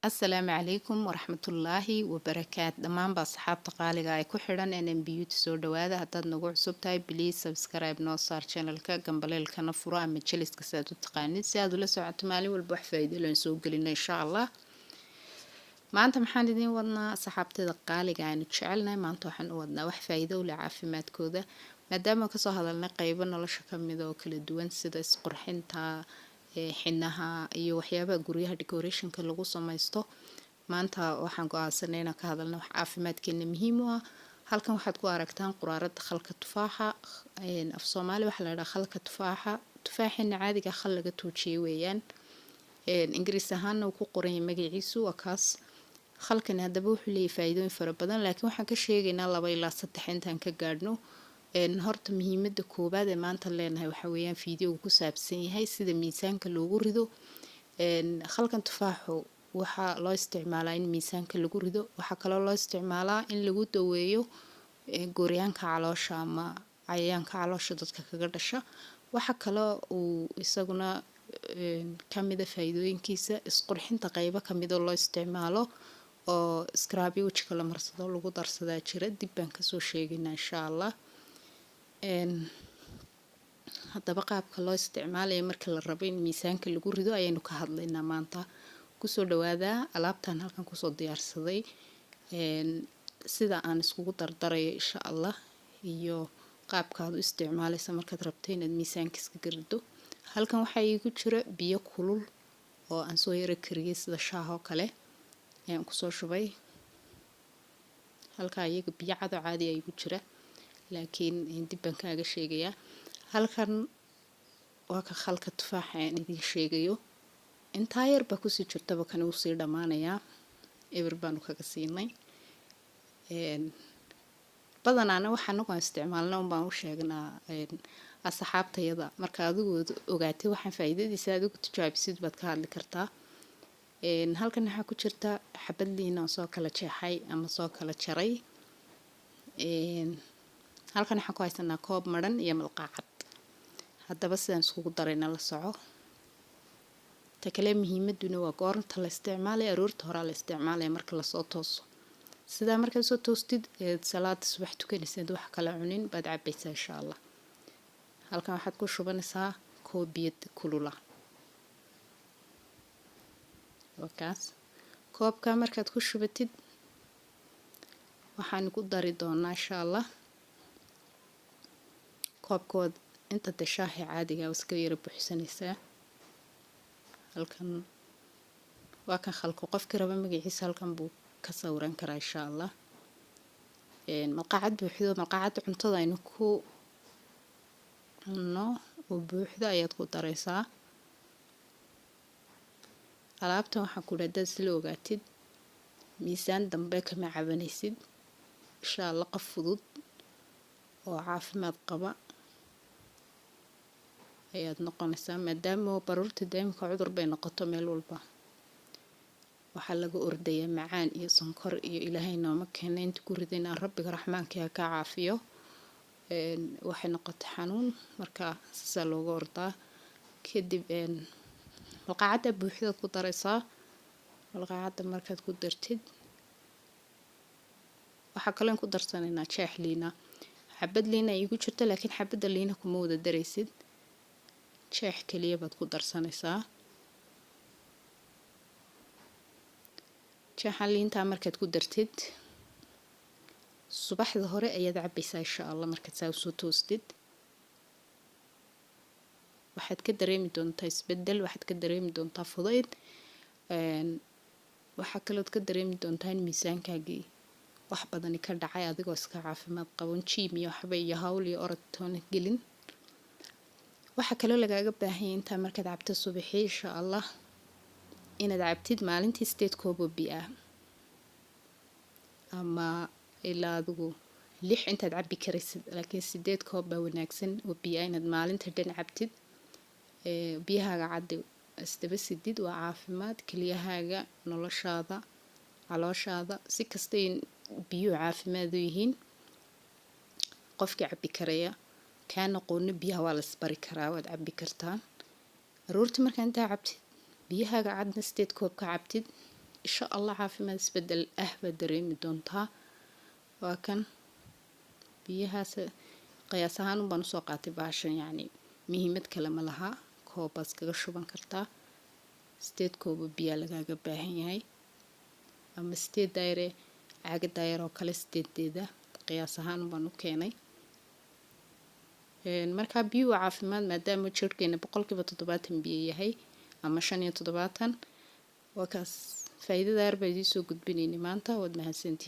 السلام عليكم ورحمة الله وبركاته دمان بأصحاب تقاليقا ay ku xidhan NM Beauty soo dhawaada haddaad nagu cusub tahay please subscribe noo saar channelka gambaleelkana furo ama jeliska saad u taqaanid si aad ula socoto maalin walba wax faa'iido leh soo gelino insha Allah maanta maxaan idin wadnaa saxaabtada qaaliga aynu jecelnahay maanta waxaan u wadnaa wax faa'iido u leh caafimaadkooda maadaama ka soo hadalnay qaybo nolosha ka mid oo kala duwan sida isqurxinta xinaha iyo waxyaabaha guryaha decorationka lagu samaysto maanta waxaan go'aansanay inaan ka hadalno wax caafimaadkeena muhiim u ah halkan waxaad ku aragtaan quraarada khalka tufaaxa af Soomaali waxa la yiraahdaa khalka tufaaxina caadiga khal laga tuujiyay weeyaan ingiriis ahaan uu ku qoran yahay magaciisu waa kaas khalkan hadaba wuxuu leeyahay faa'iidooyin fara badan laakiin waxaan ka sheegaynaa 2 ilaa 3 intaan ka gaadhno horta muhiimada koobaad ee maanta leenahay waxa weeyaan fiidiyoga ku saabsan yahay sida miisaanka loogu rido khalkan tufaaxu waxa loo isticmaalaa in miisaanka lagu rido waxa kale oo loo isticmaalaa in lagu daweeyo gooryaanka caloosha ama cayayaanka caloosha dadka kaga dhasha waxa kale oo isaguna kamid ah faa'iidooyinkiisa isqurxinta qaybo kamid oo loo isticmaalo oo scrub wajiga la marsado lagu darsadaa jira dib baan ka soo sheegaynaa insha Allah hadaba qaabka loo isticmaalayo marka la rabo in miisaanka lagu rido ayaynu ka hadlaynaa maanta ku soo dhawaada alaabtan halkan ku soo diyaarsaday sida aan iskugu dardarayo insha Allah iyo qaabka aad u isticmaalayso markaad rabto inaad miisaanka iska rido halkan waxa iigu jira biyo kulul oo aan soo yara kariyay sida shaah oo kale ayaan ku soo shubay halka iyaga biyo cad oo caadi ah iigu jira laakiin dib baan kaaga sheegayaa halkan waa ka khalka tufaaxa aan idin sheegayo inta yar ba ku sii jirtaba kan uu sii dhamaanayaa eber baan kaga siinay badanaana waxaan ugu isticmaalnaa baan u sheegnaa asxaabtayada marka adigu ogaatay waxaan faa'iidadiisa aad ugu tijaabisid baad ka hadli kartaa halkan waxa ku jirta xabad liin oo soo kala jeexay ama soo kala jaray halkan waxaan ku haysanaa koob maran iyo malqacad hadaba sidaan iskugu darayna la soco ta kale muhiimaduna waa goorta la isticmaalayo aroorta hore la isticmaalayo marka la soo tooso sida marka soo toostid salaad subax tukanaysid wax kala cunin baad cabaysaa insha Allah halkan waxaad ku shubanaysaa koob biyo kulula wakaas koobka markaad ku shubatid waxaan ku dari doonaa insha Allah koobkood inta shaahi caadiga ah iska yara buuxsanaysaa halkan waa kan khalko qofkii raba magaciisa halkan buu ka sawiran karaa insha Allah malqacad buuxdo malqacad cuntada aynu ku cunno oo buuxdo ayaad ku daraysaa alaabtan waxaan ku leedahay si loo ogaatid miisaan dambe kama cabanaysid insha Allah qof fudud oo caafimaad qaba ayaad noqonaysaa maadaama baruurta daimka cudur bay noqoto meel walba waxa laga ordayaa macaan iyo sonkor iyo ilaahay nooma keenay inta ku ridayna rabbiga raxmaanka ka caafiyo waxay noqotay xanuun marka sida looga ordaa kadib malqacada buuxda ku daraysaa malqacada markaad ku dartid waxa kale ku darsanaynaa jeex liina xabad liina igu jirta laakiin xabada liina kuma wada daraysid jeex kaliya baad ku darsanaysaa jeexa liinta markaad ku dartid subaxda hore ayaad cabaysaa insha Allah markaad saa soo toostid waxaad ka dareemi doontaa isbedel waxaad ka dareemi doontaa fudayd waxa kale oo ka dareemi doontaa in miisaankaagii wax badan ka dhacay adigoo iska caafimaad qaban jiim iyo waxba iyo hawl iyo oratoon gelin waxa kale lagaaga baahan yahay inta markaad cabto subaxii insha Allah inaad cabtid maalintii 8 koob oo biyo ah ama ilaa adigu 6 intaad cabi karaysid laakiin 8 koob baa wanaagsan oo biyo inaad maalintii dhan cabtid biyahaaga cad isdaba sidid waa caafimaad keliyahaaga noloshaada calooshaada si kasta in biyo caafimaad u yihiin qofkii cabi karaya كان قولنا بيها ولا سبريكرا واد عبي كرتان رورت مركان تا عبتid biyaha gacadna 8 koob ka cabtid insha allah caafimaad isbedel baad dareemi doontaa. waa kan biyahaas qiyaas ahaan baan usoo qaatay baashan, yacni muhiimad kale ma laha. koob baad kaga shuban kartaa, 8 koob oo biyo lagaaga baahan yahay, ama 8 daayre caaga daayar oo kale 8deeda qiyaas ahaan baan u keenay. marka biyo caafimaad maadaama jirkeena 70% biyo yahay ama 75, waa kaas faa'iidada yar baa idin soo gudbinayna maanta. waad mahadsantihiin.